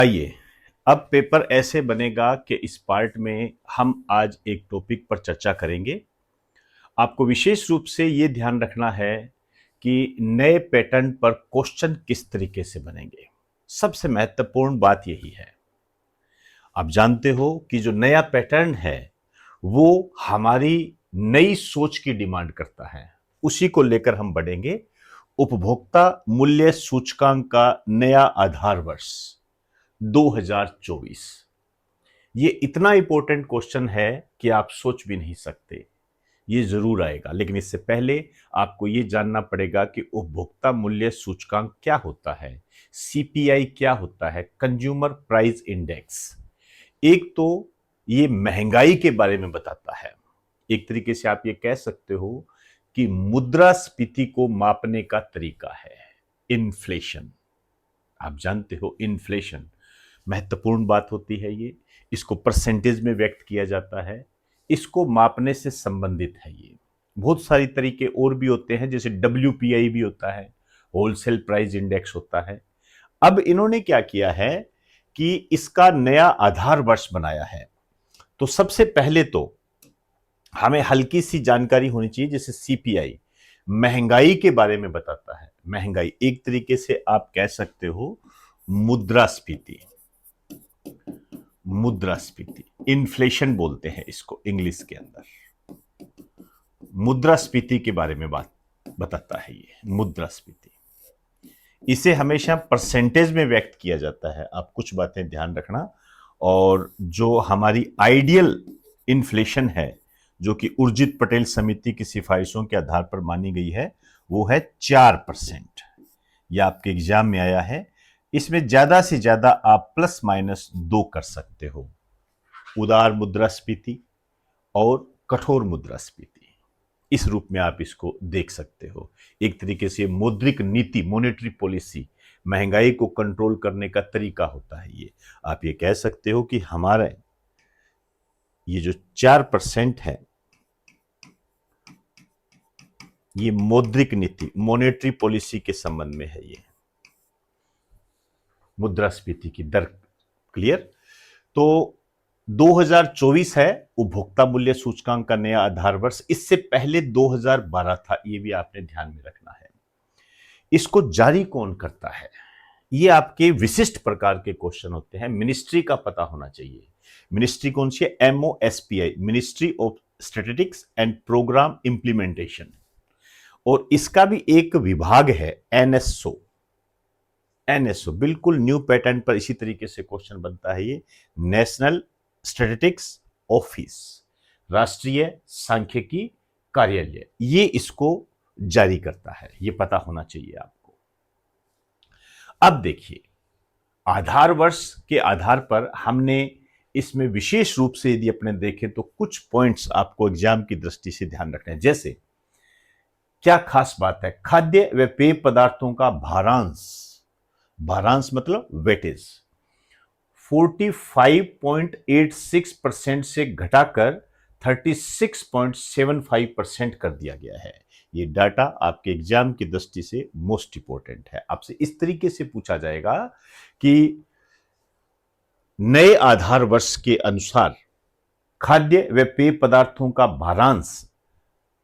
आइए, अब पेपर ऐसे बनेगा कि इस पार्ट में हम आज एक टॉपिक पर चर्चा करेंगे। आपको विशेष रूप से ये ध्यान रखना है कि नए पैटर्न पर क्वेश्चन किस तरीके से बनेंगे। सबसे महत्वपूर्ण बात यही है। आप जानते हो कि जो नया पैटर्न है वो हमारी नई सोच की डिमांड करता है। उसी को लेकर हम बढ़ेंगे। उपभोक्ता मूल्य सूचकांक का नया आधार वर्ष 2024। ये इतना इंपॉर्टेंट क्वेश्चन है कि आप सोच भी नहीं सकते। ये जरूर आएगा, लेकिन इससे पहले आपको ये जानना पड़ेगा कि उपभोक्ता मूल्य सूचकांक क्या होता है, सीपीआई क्या होता है, कंज्यूमर प्राइस इंडेक्स। एक तो ये महंगाई के बारे में बताता है। एक तरीके से आप ये कह सकते हो कि मुद्रास्फीति को मापने का तरीका है इन्फ्लेशन। आप जानते हो इन्फ्लेशन महत्वपूर्ण बात होती है। ये इसको परसेंटेज में व्यक्त किया जाता है। इसको मापने से संबंधित है। ये बहुत सारी तरीके और भी होते हैं, जैसे डब्ल्यूपीआई भी होता है, होलसेल प्राइस इंडेक्स होता है। अब इन्होंने क्या किया है कि इसका नया आधार वर्ष बनाया है। तो सबसे पहले तो हमें हल्की सी जानकारी होनी चाहिए, जैसे सीपीआई महंगाई के बारे में बताता है। महंगाई एक तरीके से आप कह सकते हो मुद्रास्फीति। मुद्रास्फीति इन्फ्लेशन बोलते हैं इसको इंग्लिश के अंदर। मुद्रास्फीति के बारे में बात बताता है ये मुद्रास्फीति। इसे हमेशा परसेंटेज में व्यक्त किया जाता है। आप कुछ बातें ध्यान रखना। और जो हमारी आइडियल इन्फ्लेशन है, जो कि उर्जित पटेल समिति की सिफारिशों के आधार पर मानी गई है, वो है 4%। यह आपके एग्जाम में आया है। इसमें ज्यादा से ज्यादा आप प्लस माइनस 2 कर सकते हो। उदार मुद्रास्फीति और कठोर मुद्रास्फीति, इस रूप में आप इसको देख सकते हो। एक तरीके से मौद्रिक नीति, मॉनेटरी पॉलिसी, महंगाई को कंट्रोल करने का तरीका होता है। ये आप ये कह सकते हो कि हमारा ये जो 4% है, ये मौद्रिक नीति, मॉनेटरी पॉलिसी के संबंध में है। ये मुद्रास्फीति की दर। क्लियर? तो 2024 है उपभोक्ता मूल्य सूचकांक का नया आधार वर्ष। इससे पहले 2012 था, ये भी आपने ध्यान में रखना है। इसको जारी कौन करता है? ये आपके विशिष्ट प्रकार के क्वेश्चन होते हैं। मिनिस्ट्री का पता होना चाहिए। मिनिस्ट्री कौन सी है? MOSPI, ministry of statistics and programme implementation. और इसका भी एक विभाग है NSO। NSO बिल्कुल न्यू पैटर्न पर इसी तरीके से क्वेश्चन बनता है। ये नेशनल स्टैटिस्टिक्स ऑफिस, राष्ट्रीय सांख्यिकी कार्यालय, ये इसको जारी करता है। ये पता होना चाहिए आपको। अब देखिए, आधार वर्ष के आधार पर हमने इसमें विशेष रूप से यदि अपने देखें तो कुछ पॉइंट्स आपको एग्जाम की दृष्टि से ध्यान रखने हैं। जैसे क्या खास बात है? खाद्य व पेय पदार्थों का भारांश। भारांश मतलब वेटेज 45.86% से घटाकर 36.75% कर दिया गया है। ये डाटा आपके एग्जाम की दृष्टि से मोस्ट इंपोर्टेंट है। आपसे इस तरीके से पूछा जाएगा कि नए आधार वर्ष के अनुसार खाद्य व पेय पदार्थों का भारांश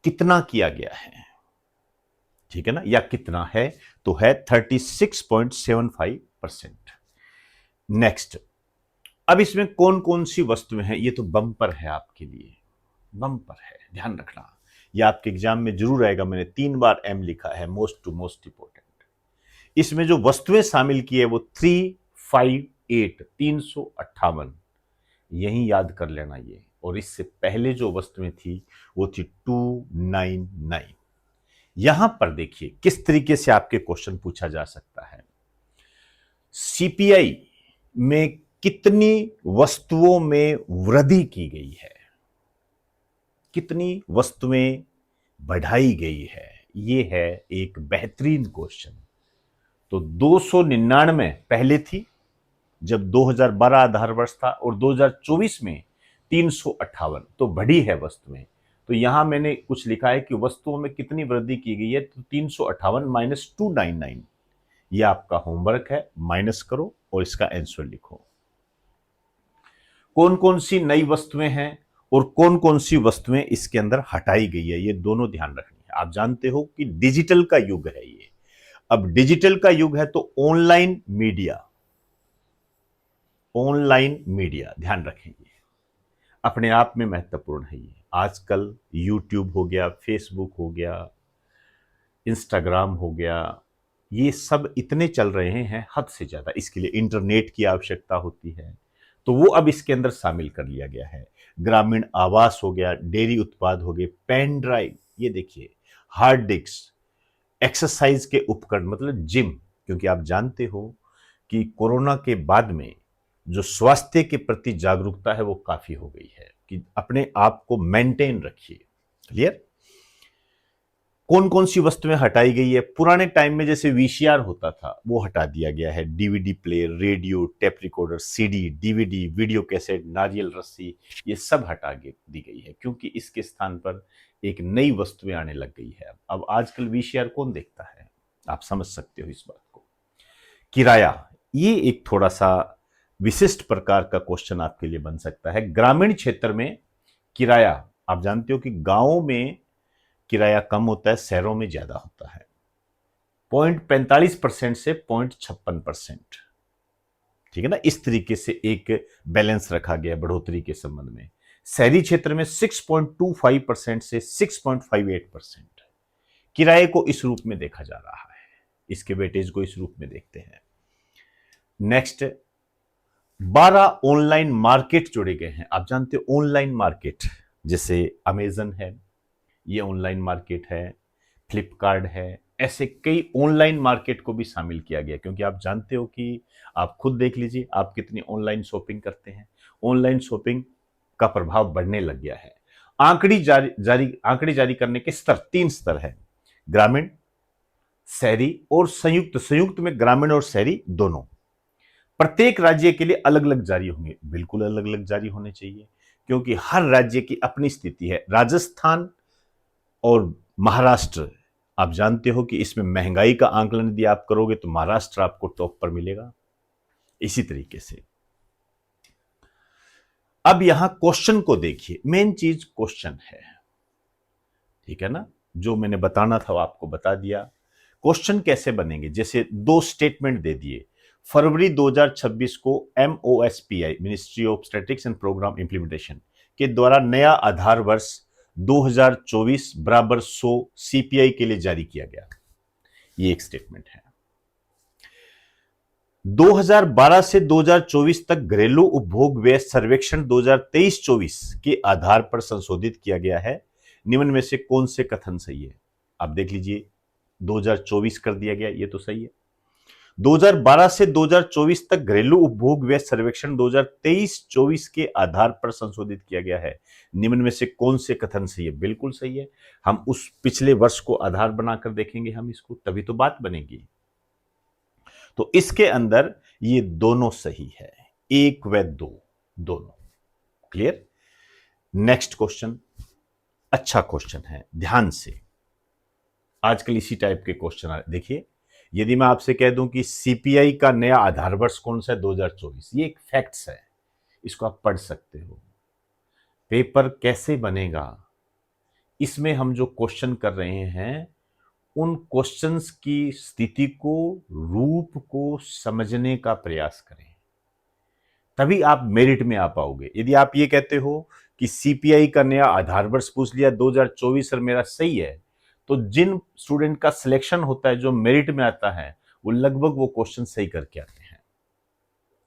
कितना किया गया है। ठीक है ना? या कितना है? तो है 36.75%। नेक्स्ट, अब इसमें कौन कौन सी वस्तुएं हैं? ये तो बम्पर है आपके लिए, बम्पर है, ध्यान रखना। ये आपके एग्जाम में जरूर आएगा। मैंने 3 बार M लिखा है, मोस्ट टू मोस्ट इंपोर्टेंट। इसमें जो वस्तुएं शामिल की है वो 358, 358, यही याद कर लेना ये। और इससे पहले जो वस्तुएं थी वो थी 299। यहां पर देखिए किस तरीके से आपके क्वेश्चन पूछा जा सकता है। सीपीआई में कितनी वस्तुओं में वृद्धि की गई है, कितनी वस्तुएं बढ़ाई गई है, ये है एक बेहतरीन क्वेश्चन। तो 299 पहले थी जब 2012 आधार वर्ष था, और 2024 में 358, तो बढ़ी है वस्तुएं। तो यहां मैंने कुछ लिखा है कि वस्तुओं में कितनी वृद्धि की गई है, तो 358 माइनस 299, ये आपका होमवर्क है, माइनस करो और इसका आंसर लिखो। कौन कौन सी नई वस्तुएं हैं और कौन कौन सी वस्तुएं इसके अंदर हटाई गई है, ये दोनों ध्यान रखनी है। आप जानते हो कि डिजिटल का युग है ये। अब डिजिटल का युग है तो ऑनलाइन मीडिया, ऑनलाइन मीडिया ध्यान रखेंगे, अपने आप में महत्वपूर्ण है ये। आजकल यूट्यूब हो गया, फेसबुक हो गया, इंस्टाग्राम हो गया, ये सब इतने चल रहे हैं हद से ज्यादा। इसके लिए इंटरनेट की आवश्यकता होती है, तो वो अब इसके अंदर शामिल कर लिया गया है। ग्रामीण आवास हो गया, डेयरी उत्पाद हो गए, पेन ड्राइव, ये देखिए, हार्ड डिस्क, एक्सरसाइज के उपकरण मतलब जिम, क्योंकि आप जानते हो कि कोरोना के बाद में जो स्वास्थ्य के प्रति जागरूकता है वो काफी हो गई है कि अपने आप को मेंटेन रखिए। क्लियर? कौन कौन सी वस्तुएं हटाई गई है? पुराने टाइम में जैसे वीसीआर होता था वो हटा दिया गया है, DVD player, radio, tape recorder, CD, DVD, video cassette, नारियल रस्सी, ये सब हटा दी गई है, क्योंकि इसके स्थान पर एक नई वस्तुएं आने लग गई है। अब आजकल वीसीआर कौन देखता है, आप समझ सकते हो इस बात को। किराया, ये एक थोड़ा सा विशिष्ट प्रकार का क्वेश्चन आपके लिए बन सकता है। ग्रामीण क्षेत्र में किराया, आप जानते हो कि गांवों में किराया कम होता है, शहरों में ज्यादा होता है, 0.45% से 0.56%। ठीक है ना, इस तरीके से एक बैलेंस रखा गया है बढ़ोतरी के संबंध में। शहरी क्षेत्र में 6.25% से 6.58%। किराए को इस रूप में देखा जा रहा है, इसके वेटेज को इस रूप में देखते हैं। नेक्स्ट, 12 ऑनलाइन मार्केट जोड़े गए हैं। आप जानते हो ऑनलाइन मार्केट, जैसे अमेजन है, ये ऑनलाइन मार्केट है, फ्लिपकार्ट है, ऐसे कई ऑनलाइन मार्केट को भी शामिल किया गया, क्योंकि आप जानते हो कि आप खुद देख लीजिए आप कितनी ऑनलाइन शॉपिंग करते हैं। ऑनलाइन शॉपिंग का प्रभाव बढ़ने लग गया है। आंकड़े जारी करने के स्तर 3 स्तर है, ग्रामीण, शहरी और संयुक्त। संयुक्त में ग्रामीण और शहरी दोनों। प्रत्येक राज्य के लिए अलग अलग जारी होंगे, बिल्कुल अलग अलग जारी होने चाहिए, क्योंकि हर राज्य की अपनी स्थिति है। राजस्थान और महाराष्ट्र, आप जानते हो कि इसमें महंगाई का आंकलन यदि आप करोगे तो महाराष्ट्र आपको टॉप पर मिलेगा। इसी तरीके से अब यहां क्वेश्चन को देखिए, मेन चीज क्वेश्चन है, ठीक है ना। जो मैंने बताना था वो आपको बता दिया। क्वेश्चन कैसे बनेंगे, जैसे 2 स्टेटमेंट दे दिए। फरवरी 2026 को MOSPI, ministry of statistics and programme implementation के द्वारा नया आधार वर्ष 2024 बराबर 100 CPI के लिए जारी किया गया। ये एक स्टेटमेंट है। 2012 से 2024 तक घरेलू उपभोग व्यय सर्वेक्षण 2023-24 के आधार पर संशोधित किया गया है। निम्न में से कौन से कथन सही है? आप देख लीजिए, 2024 कर दिया गया, ये तो सही है। 2012 से 2024 तक घरेलू उपभोग व्यय सर्वेक्षण 2023-24 के आधार पर संशोधित किया गया है। निम्न में से कौन से कथन सही है? बिल्कुल सही है। हम उस पिछले वर्ष को आधार बनाकर देखेंगे हम इसको, तभी तो बात बनेगी। तो इसके अंदर ये दोनों सही है, 1 व 2 दोनों। क्लियर? नेक्स्ट क्वेश्चन, अच्छा क्वेश्चन है, ध्यान से। आजकल इसी टाइप के क्वेश्चन आ रहे। देखिए, यदि मैं आपसे कह दूं कि सीपीआई का नया आधार वर्ष कौन सा है? 2024। ये एक फैक्ट्स है, इसको आप पढ़ सकते हो। पेपर कैसे बनेगा, इसमें हम जो क्वेश्चन कर रहे हैं उन क्वेश्चंस की स्थिति को, रूप को समझने का प्रयास करें, तभी आप मेरिट में आ पाओगे। यदि आप ये कहते हो कि सीपीआई का नया आधार वर्ष पूछ लिया 2024 और मेरा सही है, तो जिन स्टूडेंट का सिलेक्शन होता है, जो मेरिट में आता है, वो लगभग वो क्वेश्चन सही करके आते हैं।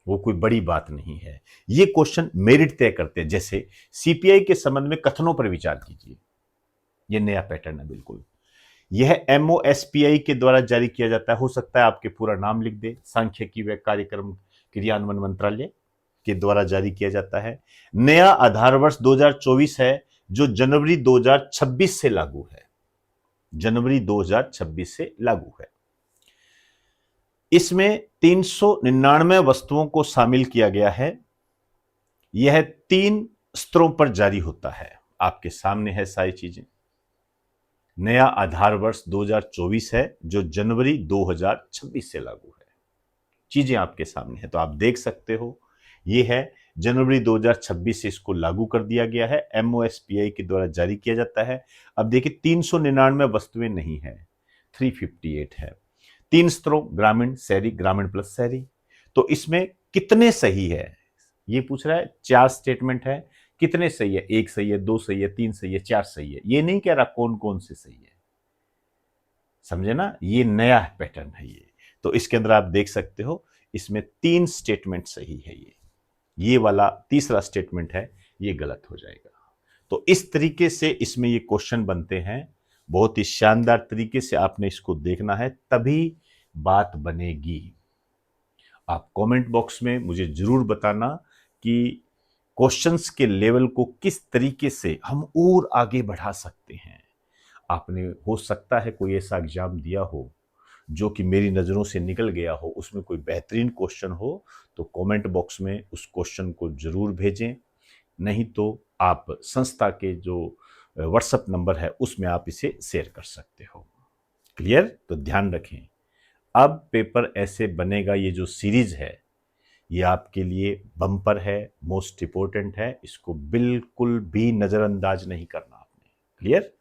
वो कोई बड़ी बात नहीं है। ये क्वेश्चन मेरिट तय करते हैं। जैसे सीपीआई के संबंध में कथनों पर विचार कीजिए, ये नया पैटर्न है बिल्कुल। यह MOSPI के द्वारा जारी किया जाता है। हो सकता है आपके पूरा नाम लिख दे, सांख्यिकी व कार्यक्रम क्रियान्वयन मंत्रालय के द्वारा जारी किया जाता है। नया आधार वर्ष 2024 है, जो जनवरी 2026 से लागू है। जनवरी 2026 से लागू है। इसमें 399 वस्तुओं को शामिल किया गया है। यह 3 स्तरों पर जारी होता है। आपके सामने है सारी चीजें। नया आधार वर्ष 2024 है जो जनवरी 2026 से लागू है। चीजें आपके सामने है तो आप देख सकते हो, ये है जनवरी 2026 से इसको लागू कर दिया गया है, MOSPI के द्वारा जारी किया जाता है। अब देखिए 399 वस्तुएं नहीं है, 358 है। 3 स्तरों ग्रामीण, शहरी, ग्रामीण प्लस शहरी। तो इसमें कितने सही है ये पूछ रहा है। 4 स्टेटमेंट है, कितने सही है? 1 सही है, 2 सही है, 3 सही है, 4 सही है। ये नहीं कह रहा कौन कौन से सही है, समझे ना, ये नया पैटर्न है ये। तो इसके अंदर आप देख सकते हो इसमें 3 स्टेटमेंट सही है। ये वाला तीसरा स्टेटमेंट है ये गलत हो जाएगा। तो इस तरीके से इसमें ये क्वेश्चन बनते हैं। बहुत ही शानदार तरीके से आपने इसको देखना है, तभी बात बनेगी। आप कमेंट बॉक्स में मुझे जरूर बताना कि क्वेश्चंस के लेवल को किस तरीके से हम और आगे बढ़ा सकते हैं। आपने हो सकता है कोई ऐसा एग्जाम दिया हो जो कि मेरी नज़रों से निकल गया हो, उसमें कोई बेहतरीन क्वेश्चन हो तो कमेंट बॉक्स में उस क्वेश्चन को जरूर भेजें। नहीं तो आप संस्था के जो व्हाट्सएप नंबर है उसमें आप इसे शेयर कर सकते हो। क्लियर? तो ध्यान रखें, अब पेपर ऐसे बनेगा, ये जो सीरीज है ये आपके लिए बम्पर है, मोस्ट इंपॉर्टेंट है, इसको बिल्कुल भी नज़रअंदाज नहीं करना आपने। क्लियर?